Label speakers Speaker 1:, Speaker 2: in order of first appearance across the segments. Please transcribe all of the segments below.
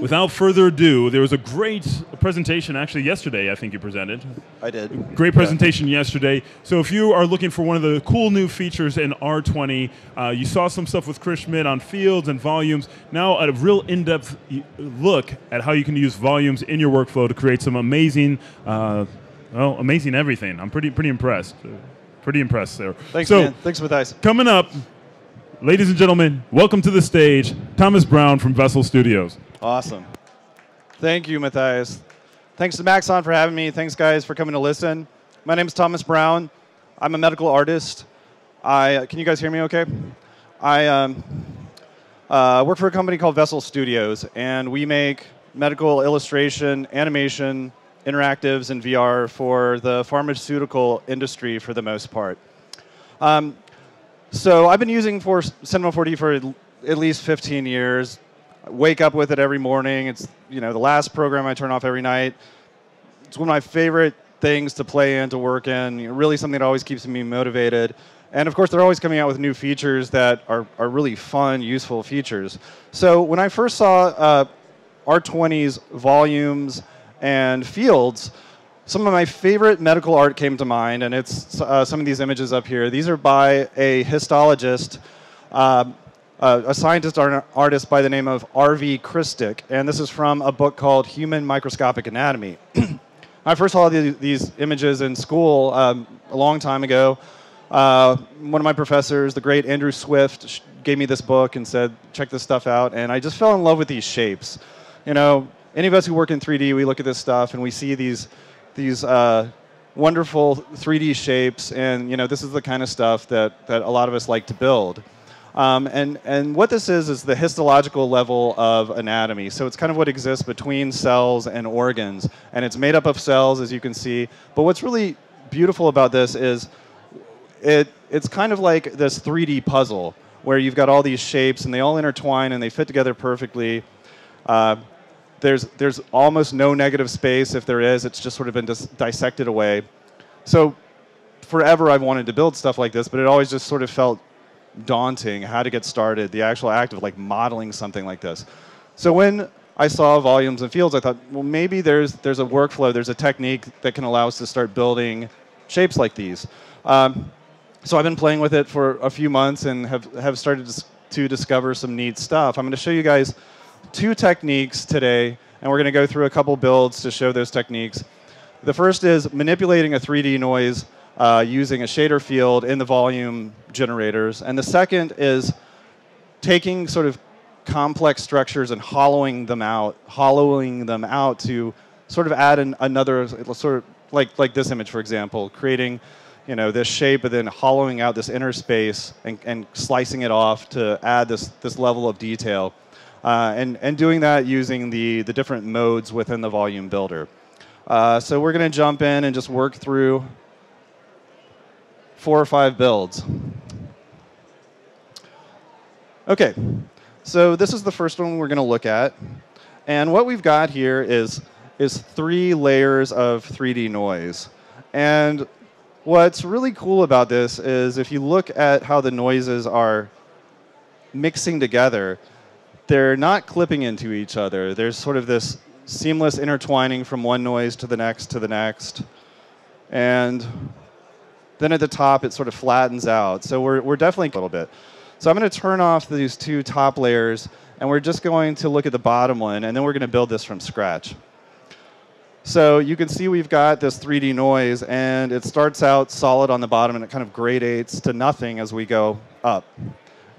Speaker 1: without further ado, there was a great presentation actually yesterday, I think you presented.
Speaker 2: I did.
Speaker 1: Great presentation yesterday. So if you are looking for one of the cool new features in R20, you saw some stuff with Chris Schmidt on fields and volumes. Now a real in-depth look at how you can use volumes in your workflow to create some amazing, amazing everything. I'm pretty impressed. Pretty impressed there.
Speaker 2: Thanks, man. Thanks, Matthias.
Speaker 1: Coming up, ladies and gentlemen, welcome to the stage, Thomas Brown from Vessel Studios.
Speaker 2: Awesome. Thank you, Matthias. Thanks to Maxon for having me. Thanks, guys, for coming to listen. My name is Thomas Brown. I'm a medical artist. Can you guys hear me okay? I work for a company called Vessel Studios, and we make medical illustration, animation, interactives, and VR for the pharmaceutical industry for the most part. So I've been using Cinema 4D for at least 15 years. I wake up with it every morning. It's the last program I turn off every night. It's one of my favorite things to play in, to work in. Really something that always keeps me motivated. And of course, they're always coming out with new features that are really fun, useful features. So when I first saw R20's volumes and fields, some of my favorite medical art came to mind, and it's some of these images up here. These are by a histologist, a scientist artist by the name of R.V. Christic, and this is from a book called Human Microscopic Anatomy. I first saw these images in school a long time ago. One of my professors, the great Andrew Swift, gave me this book and said, check this stuff out, and I just fell in love with these shapes. Any of us who work in 3D, we look at this stuff and we see these wonderful 3D shapes, and this is the kind of stuff that a lot of us like to build. And what this is the histological level of anatomy. So it's kind of what exists between cells and organs, and it's made up of cells, as you can see. But what's really beautiful about this is it's kind of like this 3D puzzle where you've got all these shapes and they all intertwine and they fit together perfectly. There's almost no negative space. If there is, it's just sort of been dissected away. So forever I've wanted to build stuff like this, but it always just sort of felt daunting how to get started, the actual act of like modeling something like this. So when I saw volumes and fields, I thought, well, maybe there's a workflow, there's a technique that can allow us to start building shapes like these. So I've been playing with it for a few months and have started to discover some neat stuff. I'm going to show you guys two techniques today, and we're going to go through a couple builds to show those techniques. The first is manipulating a 3D noise using a shader field in the volume generators. And the second is taking sort of complex structures and hollowing them out to sort of add another, sort of like this image, for example, creating this shape, but then hollowing out this inner space and slicing it off to add this level of detail. And doing that using the different modes within the volume builder. So we're going to jump in and just work through 4 or 5 builds. Okay, so this is the first one we're going to look at. And what we've got here is 3 layers of 3D noise. And what's really cool about this is if you look at how the noises are mixing together, they're not clipping into each other. There's sort of this seamless intertwining from one noise to the next to the next. And then at the top, it sort of flattens out. So we're definitely a little bit. So I'm going to turn off these 2 top layers, and we're just going to look at the bottom one, and then we're going to build this from scratch. So you can see we've got this 3D noise, and it starts out solid on the bottom, and it kind of gradates to nothing as we go up.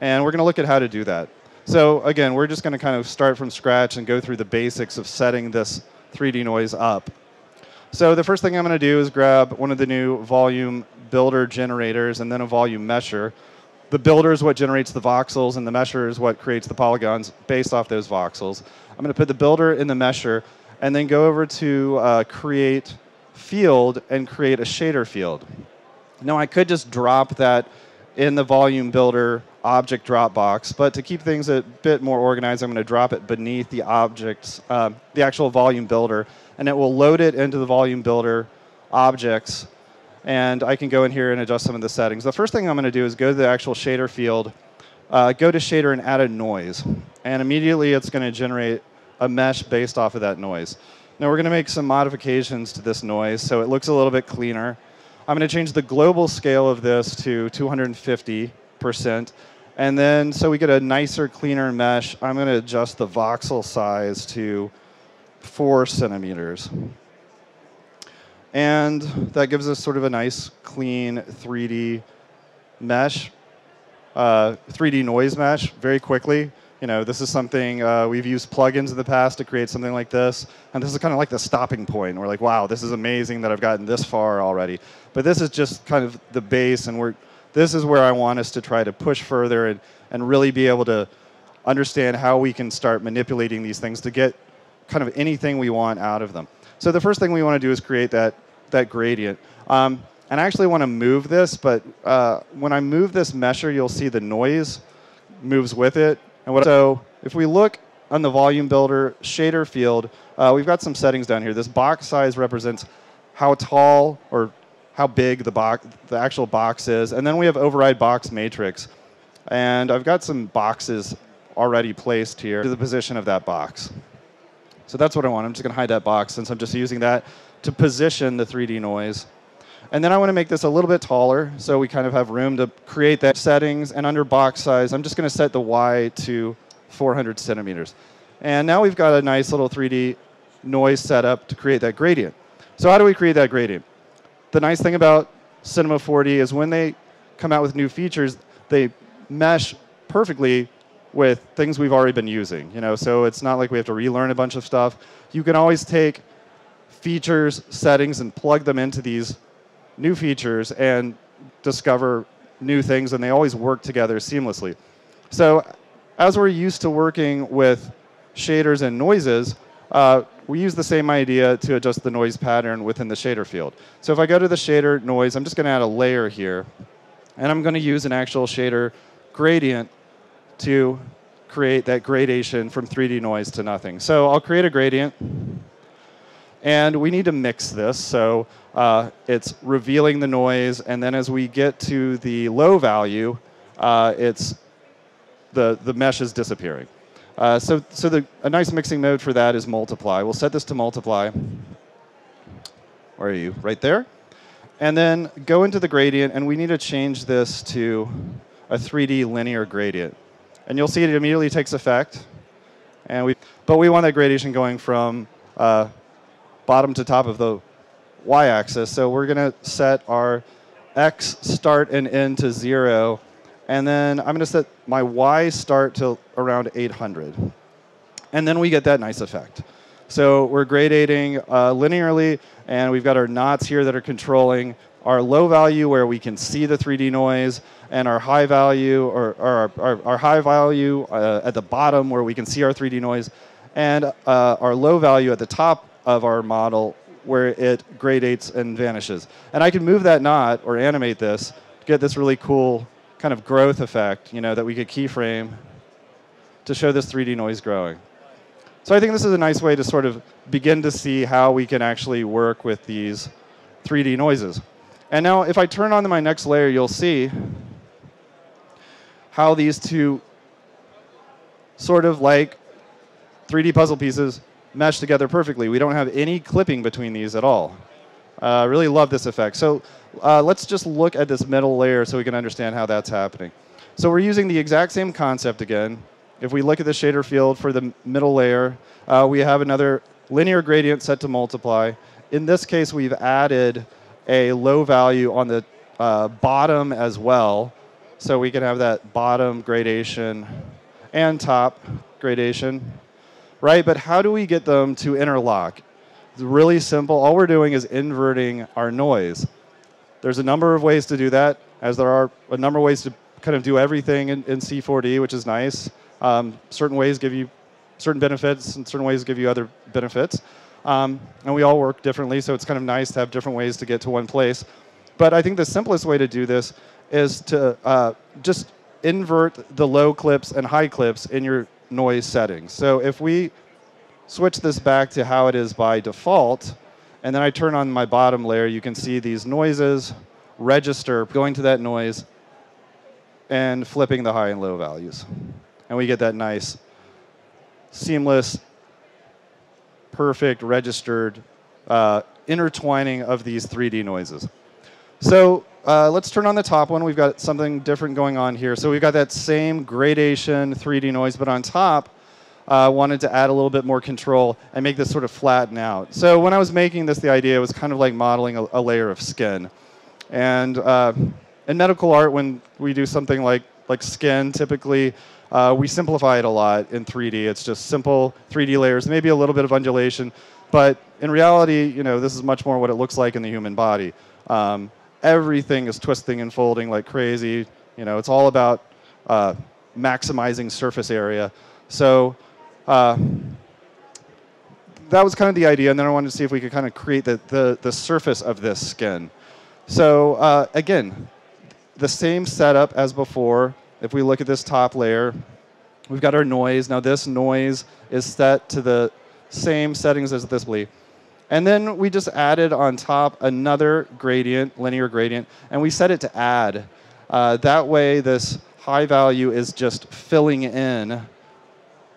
Speaker 2: And we're going to look at how to do that. So again, we're just going to kind of start from scratch and go through the basics of setting this 3D noise up. So the first thing I'm going to do is grab one of the new volume builder generators and then a volume mesher. The builder is what generates the voxels, and the mesher is what creates the polygons based off those voxels. I'm going to put the builder in the mesher and then go over to create field and create a shader field. Now I could just drop that in the volume builder object drop box, but to keep things a bit more organized, I'm going to drop it beneath the objects, the actual volume builder, and it will load it into the volume builder objects, and I can go in here and adjust some of the settings. The first thing I'm going to do is go to the actual shader field, go to shader and add a noise, and immediately it's going to generate a mesh based off of that noise. Now we're going to make some modifications to this noise so it looks a little bit cleaner. I'm going to change the global scale of this to 250%. And then so we get a nicer, cleaner mesh, I'm going to adjust the voxel size to 4 centimeters. And that gives us sort of a nice, clean 3D mesh, 3D noise mesh very quickly. You know, this is something we've used plugins in the past to create something like this. And this is kind of like the stopping point. We're like, wow, this is amazing that I've gotten this far already. But this is just kind of the base, and this is where I want us to try to push further and really be able to understand how we can start manipulating these things to get kind of anything we want out of them. So the first thing we want to do is create that gradient. And I actually want to move this, but when I move this mesher, you'll see the noise moves with it. And so if we look on the volume builder shader field, we've got some settings down here. This box size represents how tall or how big the actual box is. And then we have override box matrix. And I've got some boxes already placed here to the position of that box. So that's what I want. I'm just going to hide that box since I'm just using that to position the 3D noise. And then I want to make this a little bit taller so we kind of have room to create that settings. And under box size, I'm just going to set the Y to 400 centimeters. And now we've got a nice little 3D noise setup to create that gradient. So how do we create that gradient? The nice thing about Cinema 4D is when they come out with new features, they mesh perfectly with things we've already been using. You know, so it's not like we have to relearn a bunch of stuff. You can always take features, settings, and plug them into these new features and discover new things, and they always work together seamlessly. So as we're used to working with shaders and noises, we use the same idea to adjust the noise pattern within the shader field. So if I go to the shader noise, I'm just going to add a layer here. And I'm going to use an actual shader gradient to create that gradation from 3D noise to nothing. So I'll create a gradient. And we need to mix this. So it's revealing the noise. And then as we get to the low value, the mesh is disappearing. So a nice mixing mode for that is multiply. We'll set this to multiply. Where are you? Right there. And then go into the gradient, and we need to change this to a 3D linear gradient. And you'll see it immediately takes effect. But we want that gradation going from bottom to top of the y-axis. So we're going to set our x start and end to 0. And then I'm going to set my y start to around 800. And then we get that nice effect. So we're gradating linearly, and we've got our knots here that are controlling our low value where we can see the 3D noise, and our high value, or our high value at the bottom where we can see our 3D noise, and our low value at the top of our model where it gradates and vanishes. And I can move that knot or animate this to get this really cool kind of growth effect, you know, that we could keyframe to show this 3D noise growing. So I think this is a nice way to sort of begin to see how we can actually work with these 3D noises. And now if I turn on to my next layer, you'll see how these two sort of like 3D puzzle pieces mesh together perfectly. We don't have any clipping between these at all. I really love this effect. So let's just look at this middle layer so we can understand how that's happening. So we're using the exact same concept again. If we look at the shader field for the middle layer, we have another linear gradient set to multiply. In this case, we've added a low value on the bottom as well. So we can have that bottom gradation and top gradation, right? But how do we get them to interlock? It's really simple. All we're doing is inverting our noise. There's a number of ways to do that, as there are a number of ways to kind of do everything in C4D, which is nice. Certain ways give you certain benefits, and certain ways give you other benefits. And we all work differently, so it's kind of nice to have different ways to get to one place. But I think the simplest way to do this is to just invert the low clips and high clips in your noise settings. So if we switch this back to how it is by default, and then I turn on my bottom layer, you can see these noises register going to that noise and flipping the high and low values. And we get that nice, seamless perfect registered intertwining of these 3D noises. So let's turn on the top one. We've got something different going on here. So we've got that same gradation 3D noise, but on top, wanted to add a little bit more control and make this sort of flatten out. So when I was making this, the idea was kind of like modeling a layer of skin. And in medical art, when we do something like skin, typically we simplify it a lot in 3D. It's just simple 3D layers, maybe a little bit of undulation. But in reality, this is much more what it looks like in the human body. Everything is twisting and folding like crazy. It's all about maximizing surface area. So that was kind of the idea, and then I wanted to see if we could kind of create the surface of this skin. So again, the same setup as before. If we look at this top layer, we've got our noise. Now this noise is set to the same settings as this bleed. And then we just added on top another gradient, linear gradient, and we set it to add. That way this high value is just filling in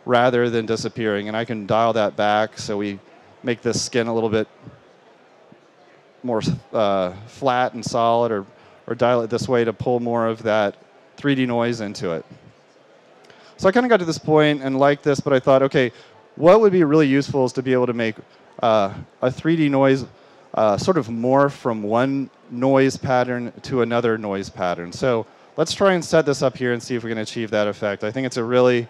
Speaker 2: rather than disappearing. And I can dial that back so we make this skin a little bit more flat and solid, or dial it this way to pull more of that 3D noise into it. So I kind of got to this point and liked this, but I thought, okay, what would be really useful is to be able to make a 3D noise sort of morph from one noise pattern to another noise pattern. So let's try and set this up here and see if we can achieve that effect. I think it's a really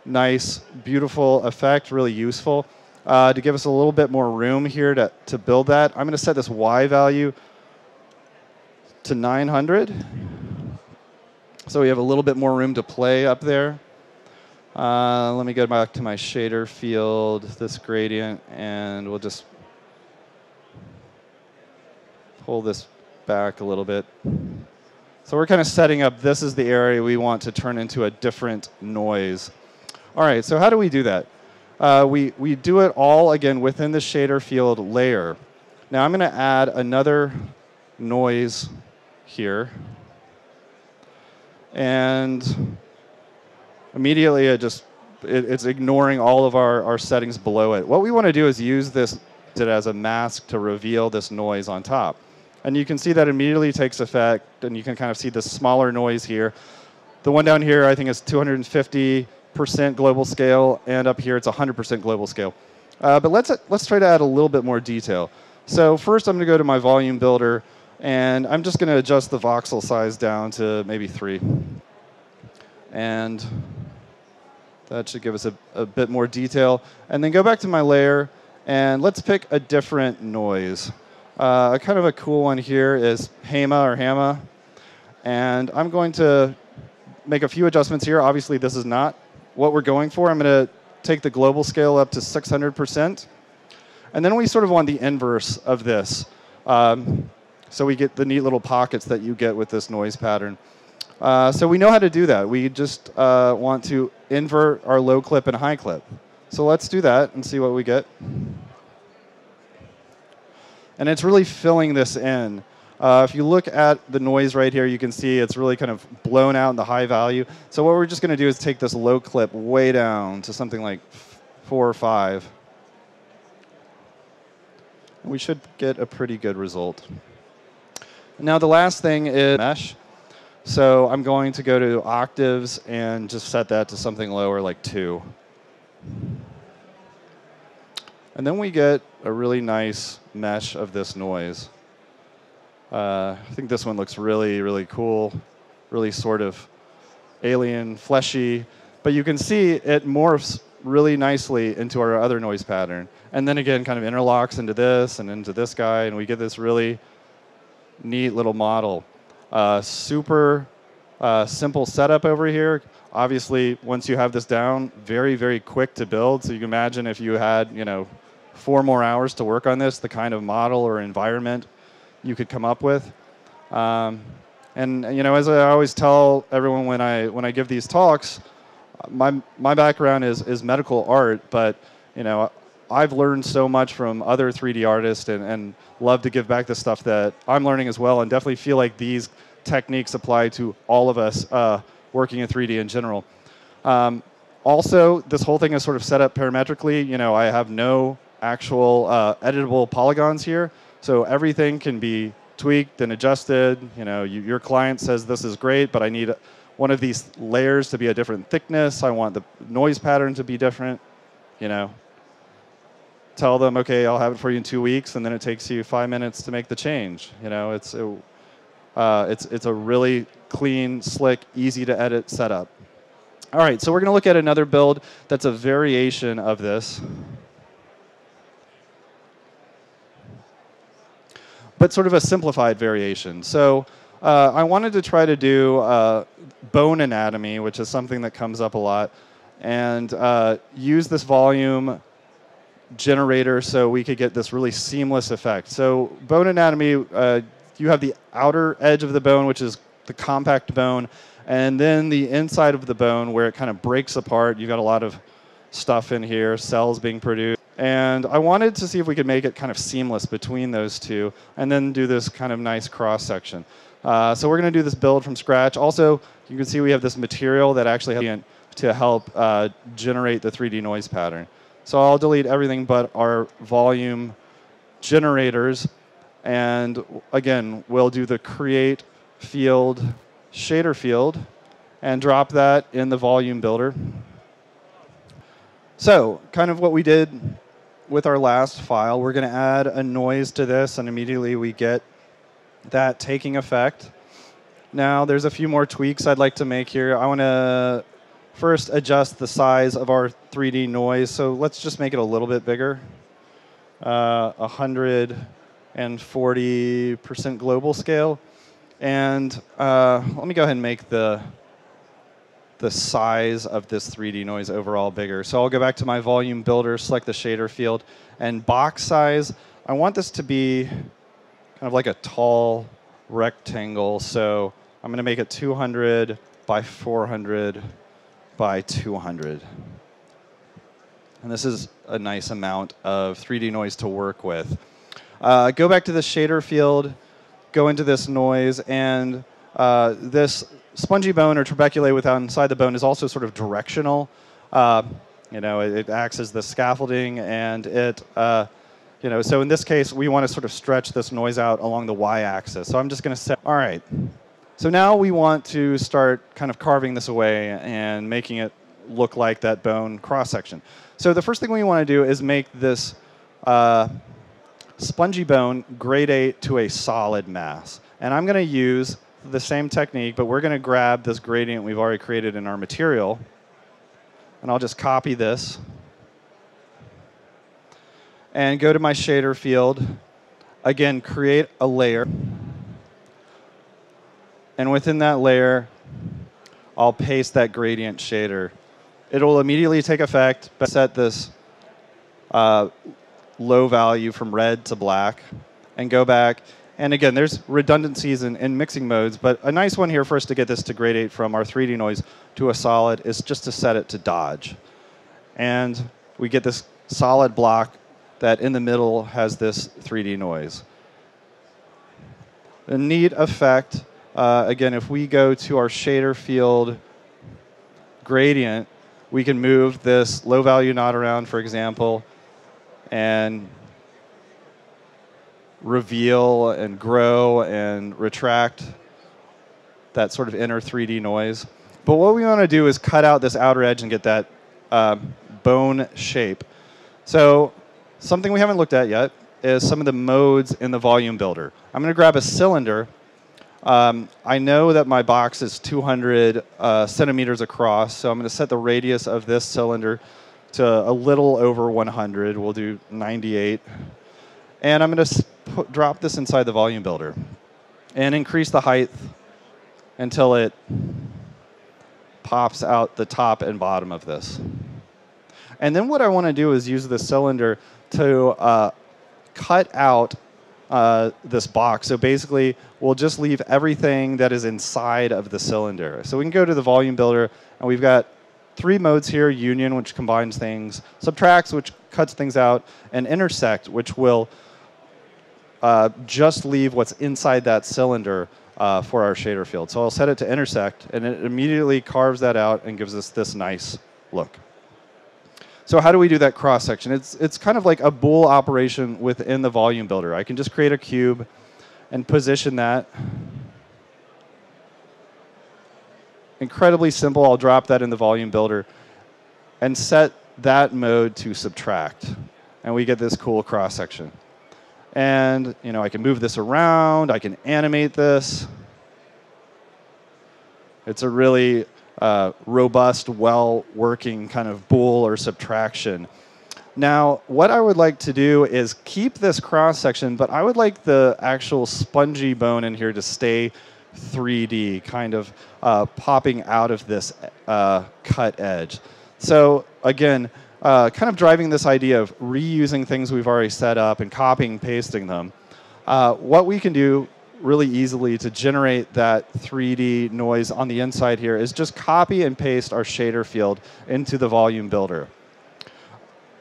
Speaker 2: nice, beautiful effect, really useful. To give us a little bit more room here to build that, I'm going to set this Y value to 900. So we have a little bit more room to play up there. Let me go back to my shader field, this gradient, and we'll just pull this back a little bit. So we're kind of setting up, this is the area we want to turn into a different noise. All right, so how do we do that? We do it all, again, within the shader field layer. Now I'm going to add another noise here. And immediately it's ignoring all of our settings below it. What we want to do is use this as a mask to reveal this noise on top. And you can see that immediately takes effect, and you can kind of see the smaller noise here. The one down here, I think, is 250% global scale, and up here it's 100% global scale. But let's try to add a little bit more detail. So first I'm going to go to my volume builder, and I'm just going to adjust the voxel size down to maybe 3. And that should give us a bit more detail. And then go back to my layer, and let's pick a different noise. Kind of a cool one here is Hama or Hama. And I'm going to make a few adjustments here. Obviously, this is not what we're going for. I'm going to take the global scale up to 600%. And then we sort of want the inverse of this. So we get the neat little pockets that you get with this noise pattern. So we know how to do that. We just want to invert our low clip and high clip. So let's do that and see what we get. And it's really filling this in. If you look at the noise right here, you can see it's really kind of blown out in the high value. So what we're just going to do is take this low clip way down to something like 4 or 5. And we should get a pretty good result. Now the last thing is mesh. So I'm going to go to octaves and just set that to something lower, like 2. And then we get a really nice mesh of this noise. I think this one looks really, really cool, really sort of alien, fleshy. But you can see it morphs really nicely into our other noise pattern. And then again, kind of interlocks into this and into this guy, and we get this really neat little model. Super simple setup over here. Obviously, once you have this down, very, very quick to build. So you can imagine if you had, 4 more hours to work on this, the kind of model or environment you could come up with. And as I always tell everyone when I give these talks, my background is medical art, but I've learned so much from other 3D artists and love to give back the stuff that I'm learning as well, and definitely feel like these techniques apply to all of us working in 3D in general. Also, this whole thing is sort of set up parametrically. I have no actual editable polygons here. So everything can be tweaked and adjusted. You know, your client says this is great, but I need one of these layers to be a different thickness. I want the noise pattern to be different. You know, tell them, okay, I'll have it for you in 2 weeks, and then it takes you 5 minutes to make the change. You know, it's a really clean, slick, easy to edit setup. All right, so we're going to look at another build that's a variation of this, but sort of a simplified variation. So I wanted to try to do bone anatomy, which is something that comes up a lot, and use this volume generator so we could get this really seamless effect. So bone anatomy, you have the outer edge of the bone, which is the compact bone, and then the inside of the bone where it kind of breaks apart. You've got a lot of stuff in here, cells being produced. And I wanted to see if we could make it kind of seamless between those two and then do this kind of nice cross section. So we're going to do this build from scratch. Also, you can see we have this material that actually has to help generate the 3D noise pattern. So I'll delete everything but our volume generators. And again, we'll do the create field, shader field, and drop that in the volume builder. So kind of what we did with our last file, we're going to add a noise to this, and immediately we get that taking effect. Now there's a few more tweaks I'd like to make here. I want to first adjust the size of our 3D noise. So let's just make it a little bit bigger. 140% global scale. And let me go ahead and make the size of this 3D noise overall bigger. So I'll go back to my volume builder, select the shader field, and box size. I want this to be kind of like a tall rectangle. So I'm going to make it 200 by 400 by 200. And this is a nice amount of 3D noise to work with. Go back to the shader field, go into this noise, and this spongy bone or trabeculae within inside the bone is also sort of directional. You know, it acts as the scaffolding, and it, you know, so in this case, we want to sort of stretch this noise out along the y-axis. So I'm just going to set, all right. So now we want to start kind of carving this away and making it look like that bone cross-section. So the first thing we want to do is make this spongy bone gradate to a solid mass. And I'm going to use the same technique, but we're going to grab this gradient we've already created in our material, and I'll just copy this and go to my shader field. Again, create a layer. And within that layer, I'll paste that gradient shader. It'll immediately take effect, but set this low value from red to black and go back. And again, there's redundancies in mixing modes, but a nice one here for us to get this to gradate from our 3D noise to a solid is just to set it to dodge. And we get this solid block that in the middle has this 3D noise. A neat effect, again, if we go to our shader field gradient, we can move this low value knot around, for example, and reveal and grow and retract that sort of inner 3D noise. But what we want to do is cut out this outer edge and get that bone shape. So something we haven't looked at yet is some of the modes in the volume builder. I'm going to grab a cylinder. I know that my box is 200 centimeters across, so I'm going to set the radius of this cylinder to a little over 100. We'll do 98. And I'm going to drop this inside the volume builder and increase the height until it pops out the top and bottom of this. And then what I want to do is use the cylinder to cut out this box. So basically, we'll just leave everything that is inside of the cylinder. So we can go to the volume builder, and we've got 3 modes here: union, which combines things; subtracts, which cuts things out; and intersect, which will just leave what's inside that cylinder for our shader field. So I'll set it to intersect, and it immediately carves that out and gives us this nice look. So how do we do that cross section? It's kind of like a bool operation within the volume builder. I can just create a cube and position that. Incredibly simple. I'll drop that in the volume builder and set that mode to subtract. And we get this cool cross section. And I can move this around. I can animate this. It's a really robust, well-working kind of bool or subtraction. Now, what I would like to do is keep this cross section, but I would like the actual spongy bone in here to stay 3D, kind of popping out of this cut edge. So again, kind of driving this idea of reusing things we've already set up and copying and pasting them. What we can do really easily to generate that 3D noise on the inside here is just copy and paste our shader field into the volume builder.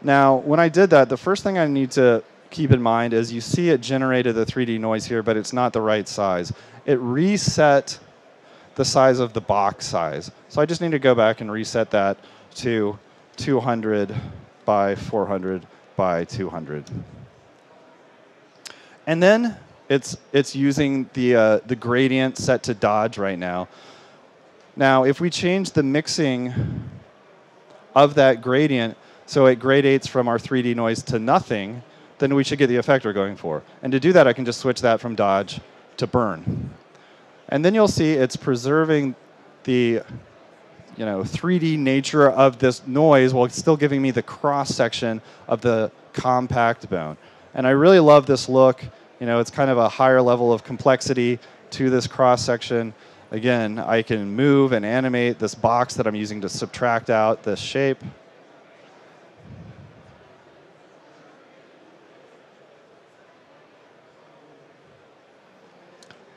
Speaker 2: Now, when I did that, the first thing I need to keep in mind is you see it generated the 3D noise here, but it's not the right size. It reset the size of the box size. So I just need to go back and reset that to 200 by 400 by 200. And then it's using the gradient set to dodge right now. Now, if we change the mixing of that gradient so it gradates from our 3D noise to nothing, then we should get the effector going for. And to do that, I can just switch that from dodge to burn. And then you'll see it's preserving the 3D nature of this noise while it's still giving me the cross section of the compact bone. And I really love this look. It's kind of a higher level of complexity to this cross section. Again, I can move and animate this box that I'm using to subtract out this shape.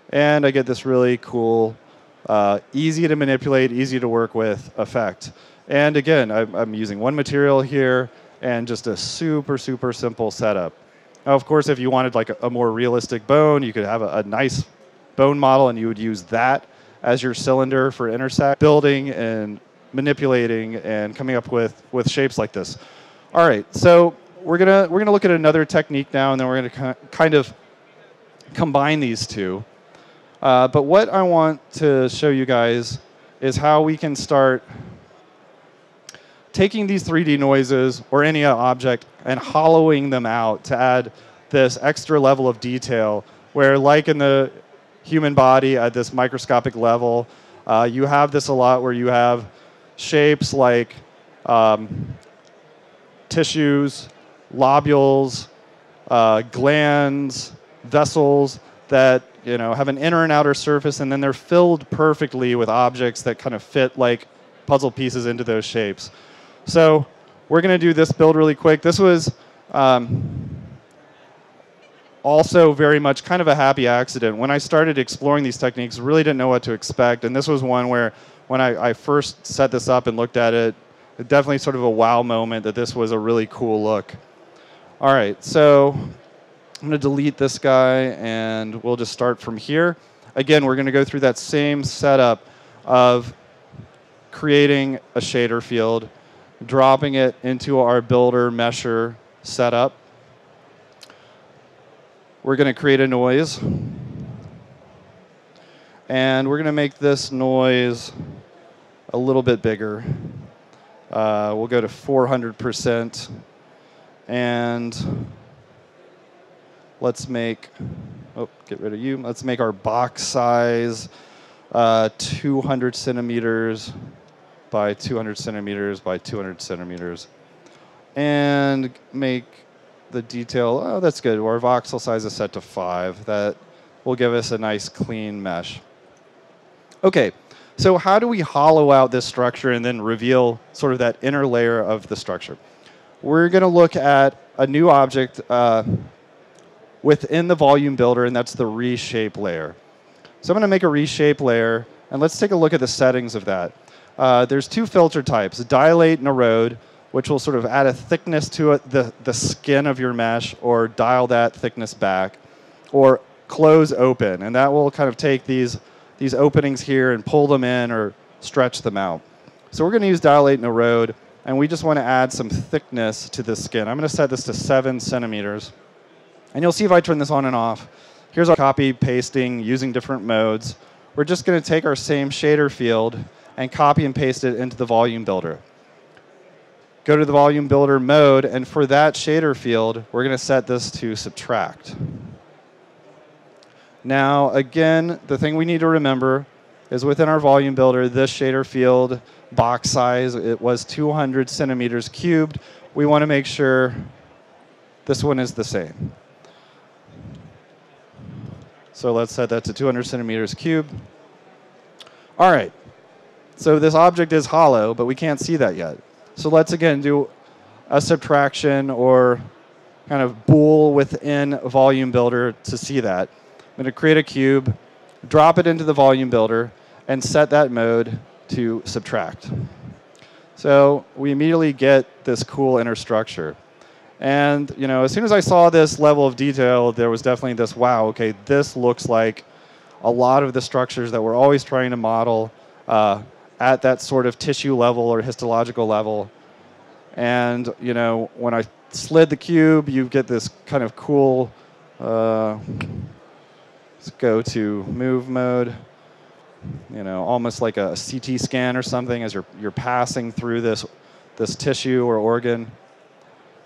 Speaker 2: And I get this really cool, easy to manipulate, easy to work with effect. And again, I'm using one material here and just a super, super simple setup. Now, of course, if you wanted like a more realistic bone, you could have a nice bone model and you would use that as your cylinder for intersect, building and manipulating and coming up with shapes like this. All right, so we're gonna look at another technique now, and then we're gonna kind of combine these two. But what I want to show you guys is how we can start taking these 3D noises or any object and hollowing them out to add this extra level of detail where, like in the human body at this microscopic level, you have this a lot where you have shapes like tissues, lobules, glands, vessels that have an inner and outer surface, and then they're filled perfectly with objects that kind of fit like puzzle pieces into those shapes. So we're going to do this build really quick. This was also very much kind of a happy accident. When I started exploring these techniques, really didn't know what to expect. And this was one where when I first set this up and looked at it, it definitely sort of a wow moment that this was a really cool look. All right, so I'm going to delete this guy, and we'll just start from here. Again, we're going to go through that same setup of creating a shader field, dropping it into our builder mesher setup. We're going to create a noise. And we're going to make this noise a little bit bigger. We'll go to 400%. And let's make, get rid of you. Let's make our box size 200 centimeters by 200 centimeters by 200 centimeters. And make the detail, oh, that's good. Our voxel size is set to 5. That will give us a nice clean mesh. Okay, so how do we hollow out this structure and then reveal sort of that inner layer of the structure? We're going to look at a new object within the volume builder, and that's the reshape layer. So I'm going to make a reshape layer, and let's take a look at the settings of that. There's two filter types, dilate and erode, which will sort of add a thickness to it, the skin of your mesh, or dial that thickness back, or close open, and that will kind of take these openings here and pull them in or stretch them out. So we're going to use dilate and erode. And we just want to add some thickness to the skin. I'm going to set this to 7 centimeters. And you'll see if I turn this on and off. Here's our copy, pasting, using different modes. We're just going to take our same shader field and copy and paste it into the volume builder. Go to the volume builder mode, and for that shader field, we're going to set this to subtract. Now, again, the thing we need to remember is within our volume builder, this shader field box size, it was 200 centimeters cubed. We want to make sure this one is the same. So let's set that to 200 centimeters cubed. All right. So this object is hollow, but we can't see that yet. So let's again do a subtraction or kind of bool within volume builder to see that. I'm going to create a cube, drop it into the volume builder, and set that mode to subtract. So we immediately get this cool inner structure. And as soon as I saw this level of detail, there was definitely this, wow, okay, this looks like a lot of the structures that we're always trying to model at that sort of tissue level or histological level. And when I slid the cube, you get this kind of cool, let's go to move mode, almost like a CT scan or something as you're passing through this tissue or organ.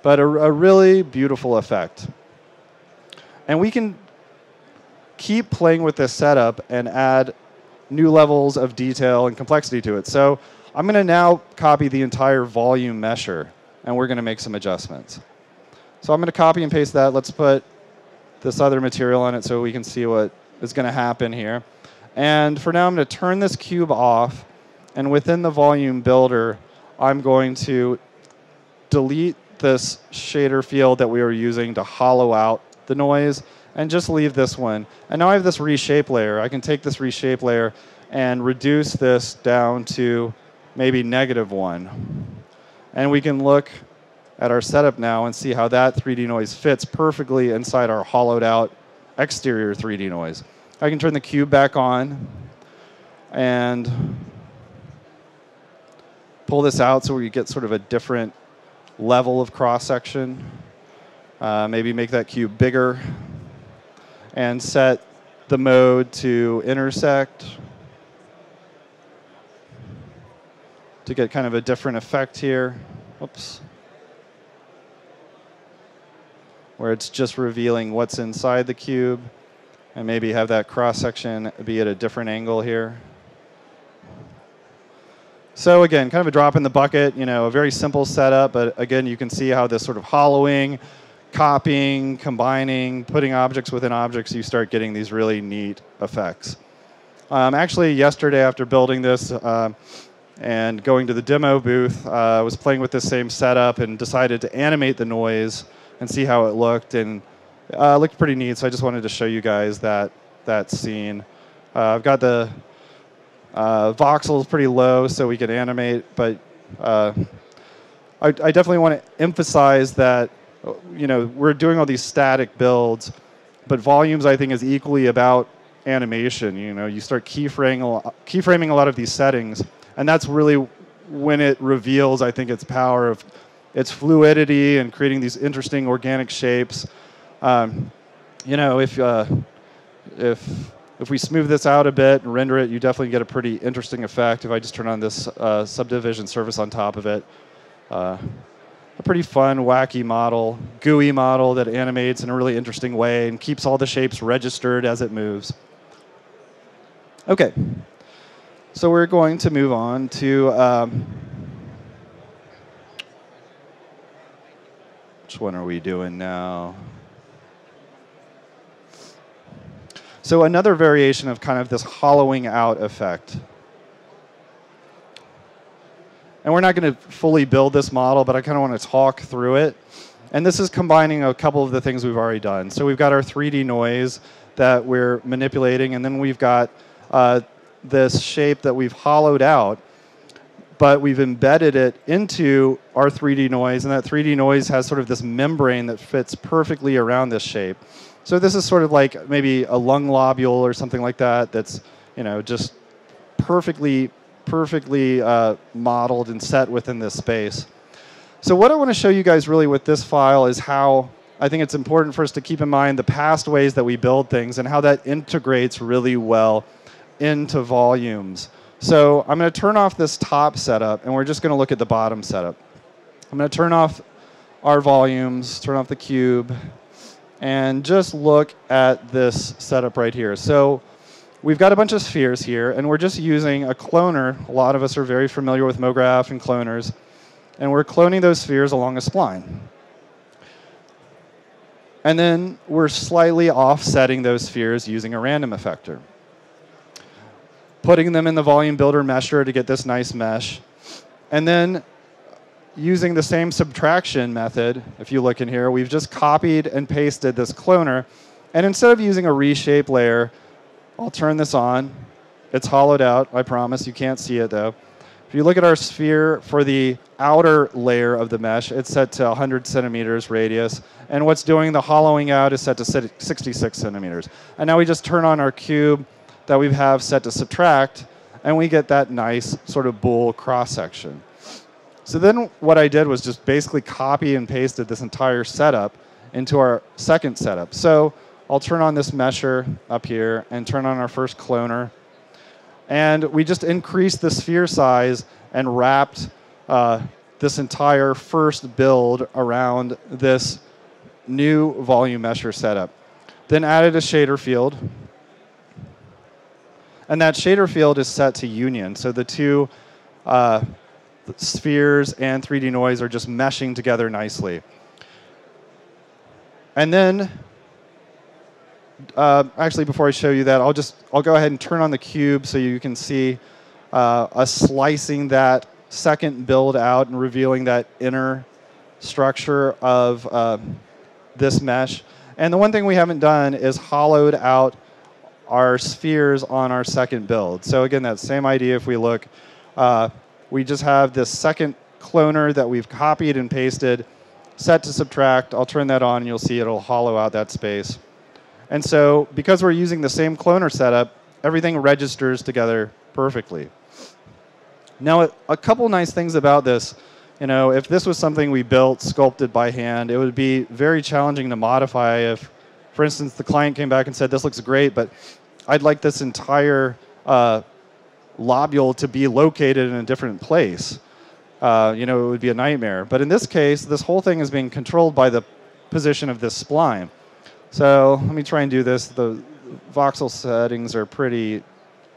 Speaker 2: But a really beautiful effect. And we can keep playing with this setup and add new levels of detail and complexity to it. So I'm going to now copy the entire volume mesher, and we're going to make some adjustments. So I'm going to copy and paste that. Let's put this other material on it so we can see what is going to happen here. And for now, I'm going to turn this cube off, and within the volume builder, I'm going to delete this shader field that we were using to hollow out the noise, and just leave this one. And now I have this reshape layer. I can take this reshape layer and reduce this down to maybe -1. And we can look at our setup now and see how that 3D noise fits perfectly inside our hollowed out exterior 3D noise. I can turn the cube back on and pull this out so we get sort of a different level of cross-section. Maybe make that cube bigger and set the mode to intersect to get kind of a different effect here. Oops. Where it's just revealing what's inside the cube, and maybe have that cross-section be at a different angle here. So again, kind of a drop in the bucket, a very simple setup, but again, you can see how this sort of hollowing, copying, combining, putting objects within objects, you start getting these really neat effects. Actually, yesterday after building this and going to the demo booth, I was playing with this same setup and decided to animate the noise and see how it looked, and it looked pretty neat, so I just wanted to show you guys that scene. I've got the voxels pretty low so we can animate, but I definitely want to emphasize that we're doing all these static builds, but volumes I think is equally about animation. You start keyframing a lot of these settings, and that's really when it reveals, I think, its power of its fluidity and creating these interesting organic shapes. If we smooth this out a bit and render it, you definitely get a pretty interesting effect. If I just turn on this subdivision surface on top of it, a pretty fun, wacky model, gooey model that animates in a really interesting way and keeps all the shapes registered as it moves. Okay, so we're going to move on to which one are we doing now? So another variation of kind of this hollowing out effect. And we're not going to fully build this model, but I kind of want to talk through it. And this is combining a couple of the things we've already done. So we've got our 3D noise that we're manipulating, and then we've got this shape that we've hollowed out, but we've embedded it into our 3D noise, and that 3D noise has sort of this membrane that fits perfectly around this shape. So this is sort of like maybe a lung lobule or something like that that's just perfectly perfectly modeled and set within this space. So what I want to show you guys really with this file is how I think it's important for us to keep in mind the past ways that we build things and how that integrates really well into volumes. So I'm going to turn off this top setup, and we're just going to look at the bottom setup. I'm going to turn off our volumes, turn off the cube, and just look at this setup right here. So we've got a bunch of spheres here, and we're just using a cloner. A lot of us are very familiar with MoGraph and cloners, and we're cloning those spheres along a spline. And then we're slightly offsetting those spheres using a random effector, putting them in the volume builder mesher to get this nice mesh, and then using the same subtraction method. If you look in here, we've just copied and pasted this cloner, and instead of using a reshape layer, I'll turn this on. It's hollowed out, I promise. You can't see it though. If you look at our sphere for the outer layer of the mesh, it's set to 100 centimeters radius, and what's doing the hollowing out is set to 66 centimeters. And now we just turn on our cube that we have set to subtract, and we get that nice sort of bool cross-section. So then what I did was just basically copy and pasted this entire setup into our second setup. So I'll turn on this mesher up here and turn on our first cloner. And we just increased the sphere size and wrapped this entire first build around this new volume mesher setup. Then added a shader field. And that shader field is set to union. So the two spheres and 3D noise are just meshing together nicely. And then, actually before I show you that, I'll go ahead and turn on the cube so you can see us slicing that second build out and revealing that inner structure of this mesh. And the one thing we haven't done is hollowed out our spheres on our second build. So again, that same idea. If we look, we just have this second cloner that we've copied and pasted, set to subtract. I'll turn that on, and you'll see it'll hollow out that space. And so because we're using the same cloner setup, everything registers together perfectly. Now, a couple nice things about this. You know, if this was something we built, sculpted by hand, it would be very challenging to modify if, for instance, the client came back and said, this looks great, but I'd like this entire lobule to be located in a different place. You know, it would be a nightmare. But in this case, this whole thing is being controlled by the position of this spline. So let me try and do this. The voxel settings are pretty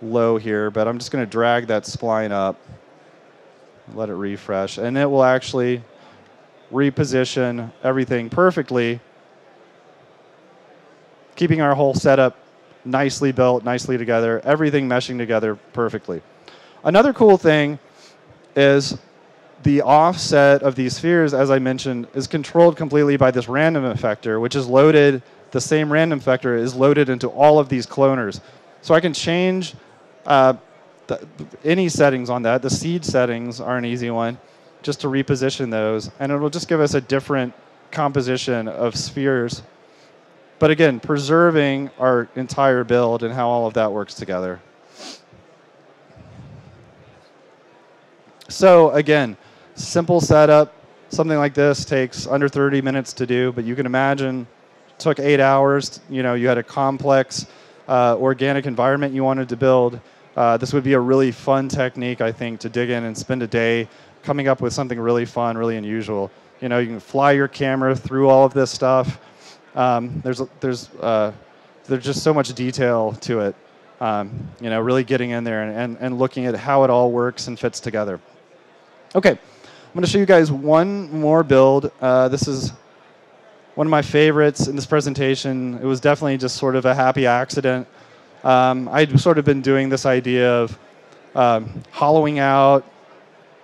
Speaker 2: low here, but I'm just going to drag that spline up, let it refresh, and it will actually reposition everything perfectly, keeping our whole setup nicely built, nicely together, everything meshing together perfectly. Another cool thing is the offset of these spheres, as I mentioned, is controlled completely by this random effector, which is loaded, the same random effector is loaded into all of these cloners. So I can change any settings on that. The seed settings are an easy one, just to reposition those, and it will just give us a different composition of spheres. But again, preserving our entire build and how all of that works together. So again, simple setup. Something like this takes under 30 minutes to do, but you can imagine it took 8 hours. You know, you had a complex organic environment you wanted to build. This would be a really fun technique, I think, to dig in and spend a day coming up with something really fun, really unusual. You know, you can fly your camera through all of this stuff. There's just so much detail to it. You know, really getting in there and looking at how it all works and fits together. Okay, I'm going to show you guys one more build. This is one of my favorites in this presentation. It was definitely just sort of a happy accident. I'd sort of been doing this idea of hollowing out,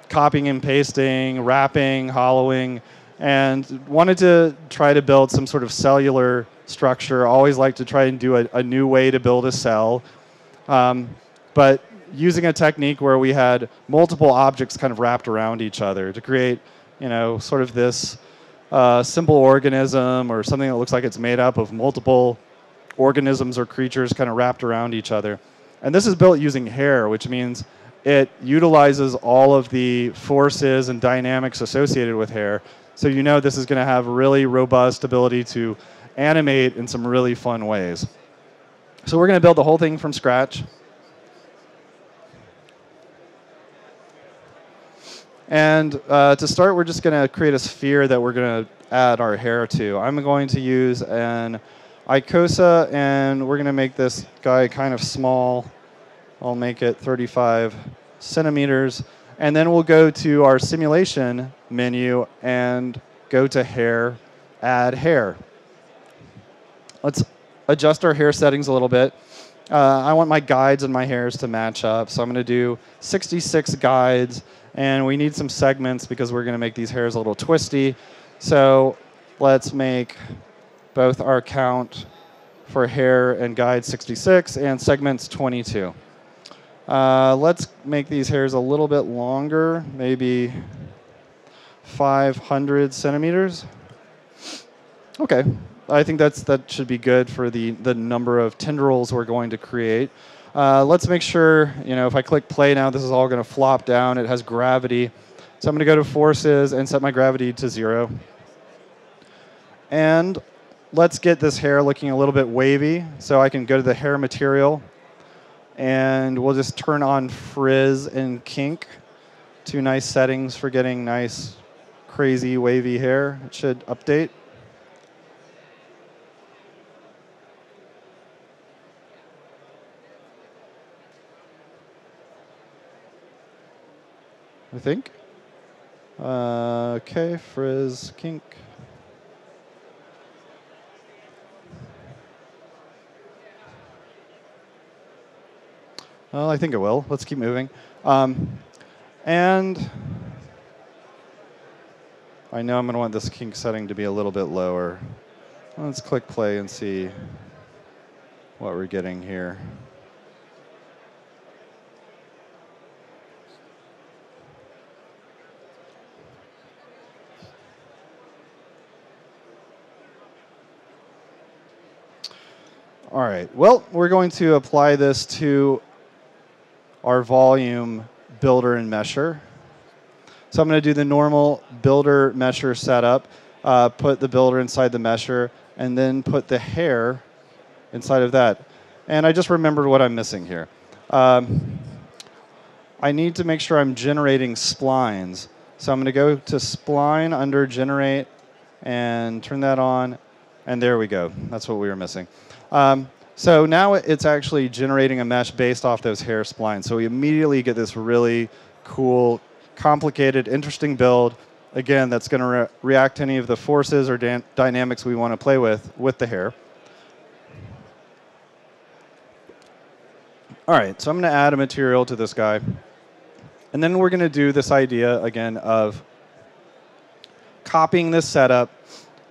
Speaker 2: copying and pasting, wrapping, hollowing, and wanted to try to build some sort of cellular structure. Always like to try and do a new way to build a cell. But using a technique where we had multiple objects kind of wrapped around each other to create, you know, sort of this simple organism or something that looks like it's made up of multiple organisms or creatures kind of wrapped around each other. And this is built using hair, which means it utilizes all of the forces and dynamics associated with hair. So you know this is going to have really robust ability to animate in some really fun ways. So we're going to build the whole thing from scratch. And to start, we're just going to create a sphere that we're going to add our hair to. I'm going to use an icosa, and we're going to make this guy kind of small. I'll make it 35 centimeters. And then we'll go to our simulation menu and go to hair, add hair. Let's adjust our hair settings a little bit. I want my guides and my hairs to match up. So I'm going to do 66 guides. And we need some segments because we're going to make these hairs a little twisty. So let's make both our count for hair and guide 66 and segments 22. Let's make these hairs a little bit longer, maybe 500 centimeters. Okay, I think that should be good for the number of tendrils we're going to create. Let's make sure, if I click play now, this is all going to flop down. It has gravity. So I'm going to go to forces and set my gravity to 0. And let's get this hair looking a little bit wavy. So I can go to the hair material, and we'll just turn on frizz and kink. 2 nice settings for getting nice, crazy, wavy hair. It should update. I think. Okay, frizz, kink. Well, I think it will. Let's keep moving. And I know I'm going to want this kink setting to be a little bit lower. Let's click play and see what we're getting here. All right, well, we're going to apply this to our volume builder and mesher. So I'm going to do the normal builder mesher setup, put the builder inside the mesher, and then put the hair inside of that. And I just remembered what I'm missing here. I need to make sure I'm generating splines. So I'm going to go to spline under generate and turn that on, and there we go. That's what we were missing. So now it's actually generating a mesh based off those hair splines. So we immediately get this really cool, complicated, interesting build, again, that's going to react to any of the forces or dynamics we want to play with the hair. All right, so I'm going to add a material to this guy. And then we're going to do this idea, again, of copying this setup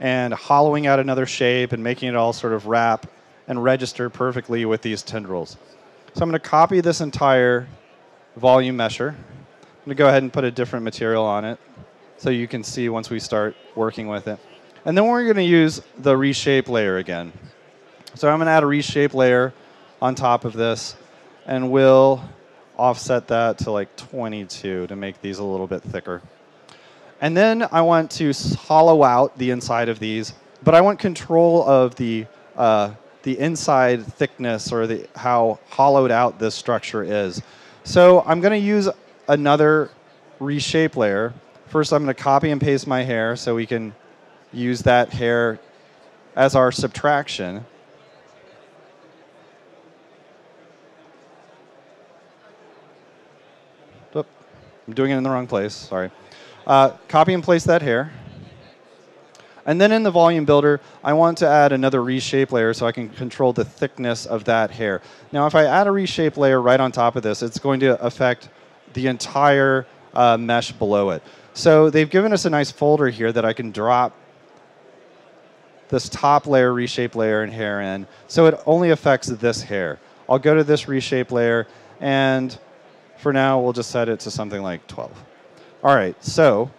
Speaker 2: and hollowing out another shape and making it all sort of wrap and register perfectly with these tendrils. So I'm going to copy this entire volume mesher. I'm going to go ahead and put a different material on it so you can see once we start working with it. And then we're going to use the reshape layer again. So I'm going to add a reshape layer on top of this, and we'll offset that to like 22 to make these a little bit thicker. And then I want to hollow out the inside of these, but I want control of the inside thickness or how hollowed out this structure is. So I'm going to use another reshape layer. First, I'm going to copy and paste my hair so we can use that hair as our subtraction. Oop, I'm doing it in the wrong place, sorry. Copy and place that hair. And then in the volume builder, I want to add another reshape layer so I can control the thickness of that hair. Now, if I add a reshape layer right on top of this, it's going to affect the entire mesh below it. So they've given us a nice folder here that I can drop this top layer, reshape layer, and hair in. So it only affects this hair. I'll go to this reshape layer, and for now, we'll just set it to something like 12. All right, so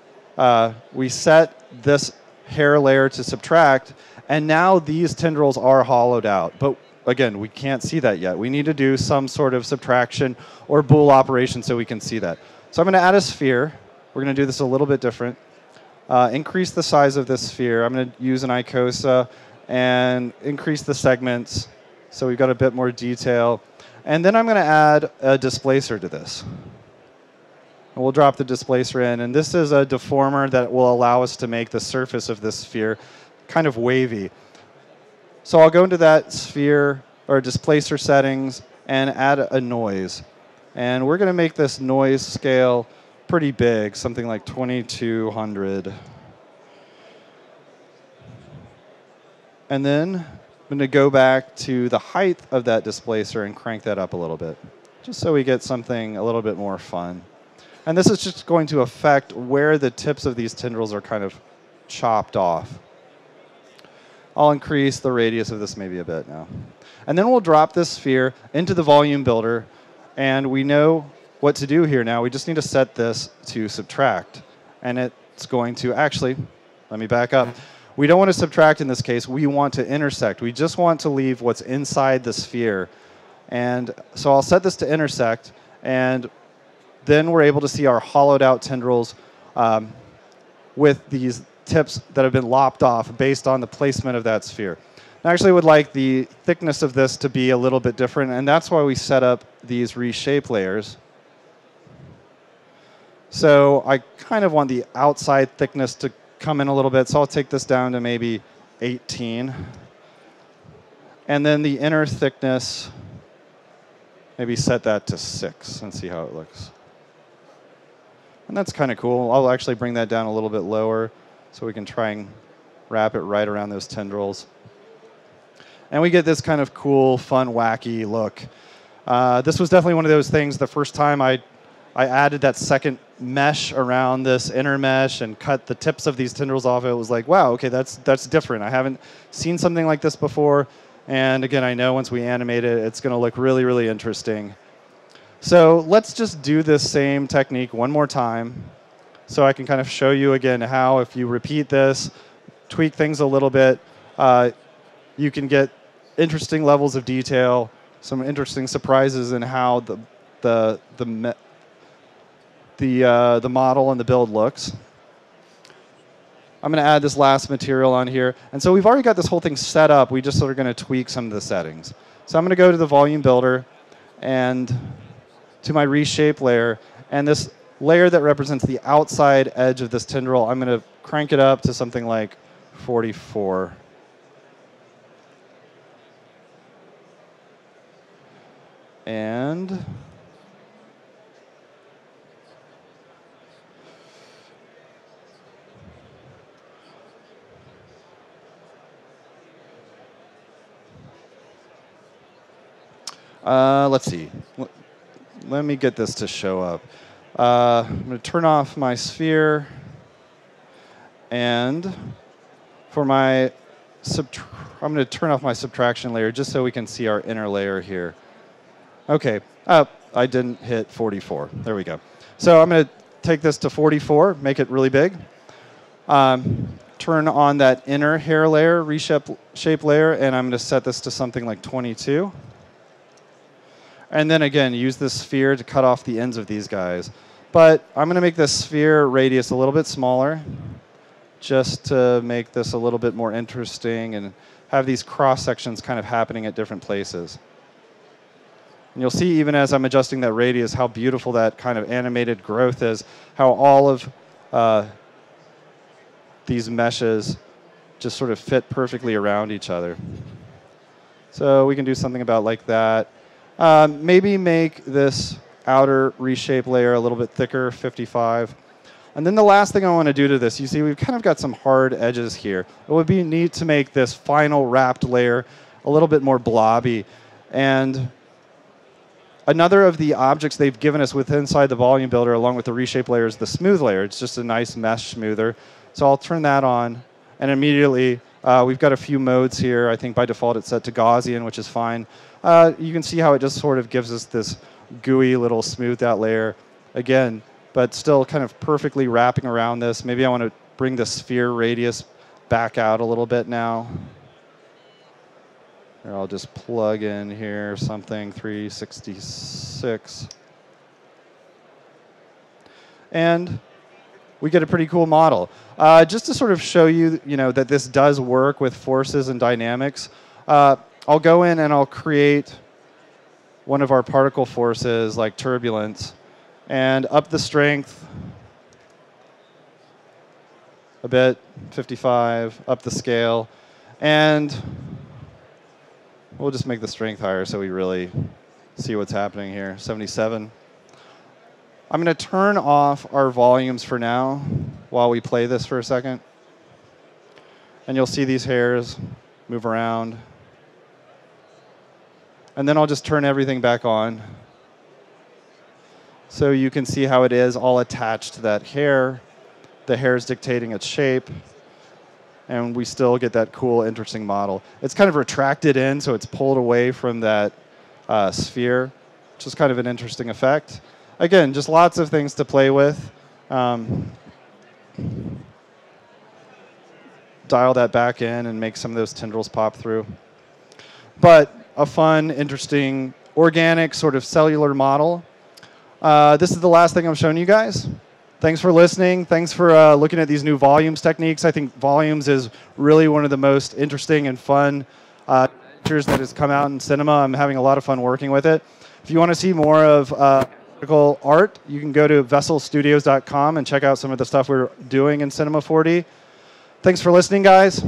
Speaker 2: we set this hair layer to subtract, and now these tendrils are hollowed out. But again, we can't see that yet. We need to do some sort of subtraction or bool operation so we can see that. So I'm going to add a sphere. We're going to do this a little bit different. Increase the size of this sphere. I'm going to use an icosa and increase the segments so we've got a bit more detail. And then I'm going to add a displacer to this. And we'll drop the displacer in. And this is a deformer that will allow us to make the surface of this sphere kind of wavy. So I'll go into that sphere or displacer settings and add a noise. And we're going to make this noise scale pretty big, something like 2200. And then I'm going to go back to the height of that displacer and crank that up a little bit, just so we get something a little bit more fun. And this is just going to affect where the tips of these tendrils are kind of chopped off. I'll increase the radius of this maybe a bit now. And then we'll drop this sphere into the volume builder, and we know what to do here now. We just need to set this to subtract. And it's going to actually, let me back up. We don't want to subtract in this case. We want to intersect. We just want to leave what's inside the sphere. And so I'll set this to intersect, and then we're able to see our hollowed out tendrils with these tips that have been lopped off based on the placement of that sphere. I actually would like the thickness of this to be a little bit different, and that's why we set up these reshape layers. So I kind of want the outside thickness to come in a little bit, so I'll take this down to maybe 18. And then the inner thickness, maybe set that to 6 and see how it looks. And that's kind of cool. I'll actually bring that down a little bit lower so we can try and wrap it right around those tendrils. And we get this kind of cool, fun, wacky look. This was definitely one of those things the first time I added that second mesh around this inner mesh and cut the tips of these tendrils off. It was like, wow, okay, that's different. I haven't seen something like this before. And again, I know once we animate it, it's going to look really, really interesting. So let's just do this same technique one more time so I can kind of show you again how if you repeat this, tweak things a little bit, you can get interesting levels of detail, some interesting surprises in how the model and the build looks. I'm going to add this last material on here. And so we've already got this whole thing set up. We just sort of going to tweak some of the settings. So I'm going to go to the volume builder and to my reshape layer. And this layer that represents the outside edge of this tendril, I'm going to crank it up to something like 44. And let's see. Let me get this to show up. I'm going to turn off my sphere. And for my I'm going to turn off my subtraction layer just so we can see our inner layer here. Okay. I didn't hit 44. There we go. So I'm going to take this to 44, make it really big. Turn on that inner hair layer, reshape layer, and I'm going to set this to something like 22. And then again, use this sphere to cut off the ends of these guys. But I'm going to make this sphere radius a little bit smaller just to make this a little bit more interesting and have these cross sections kind of happening at different places. And you'll see even as I'm adjusting that radius how beautiful that kind of animated growth is, how all of these meshes just sort of fit perfectly around each other. So we can do something about like that. Maybe make this outer reshape layer a little bit thicker, 55. And then the last thing I want to do to this, you see we've kind of got some hard edges here. It would be neat to make this final wrapped layer a little bit more blobby. And another of the objects they've given us with inside the volume builder along with the reshape layer is the smooth layer. It's just a nice mesh smoother. So I'll turn that on, and immediately we've got a few modes here. I think by default it's set to Gaussian, which is fine. You can see how it just sort of gives us this gooey little smoothed out layer again, but still kind of perfectly wrapping around this. Maybe I want to bring the sphere radius back out a little bit now. Here, I'll just plug in here something 366. And we get a pretty cool model. Just to sort of show you, that this does work with forces and dynamics, I'll go in and I'll create one of our particle forces like turbulence and up the strength a bit, 55, up the scale, and we'll just make the strength higher so we really see what's happening here, 77. I'm going to turn off our volumes for now while we play this for a second. And you'll see these hairs move around. And then I'll just turn everything back on. So you can see how it is all attached to that hair. The hair is dictating its shape. And we still get that cool, interesting model. It's kind of retracted in, so it's pulled away from that sphere, which is kind of an interesting effect. Again, just lots of things to play with. Dial that back in and make some of those tendrils pop through. But a fun, interesting, organic sort of cellular model. This is the last thing I'm showing you guys. Thanks for listening. Thanks for looking at these new volumes techniques. I think volumes is really one of the most interesting and fun features that has come out in cinema. I'm having a lot of fun working with it. If you want to see more of art, you can go to vesselstudios.com and check out some of the stuff we're doing in Cinema 4D. Thanks for listening, guys.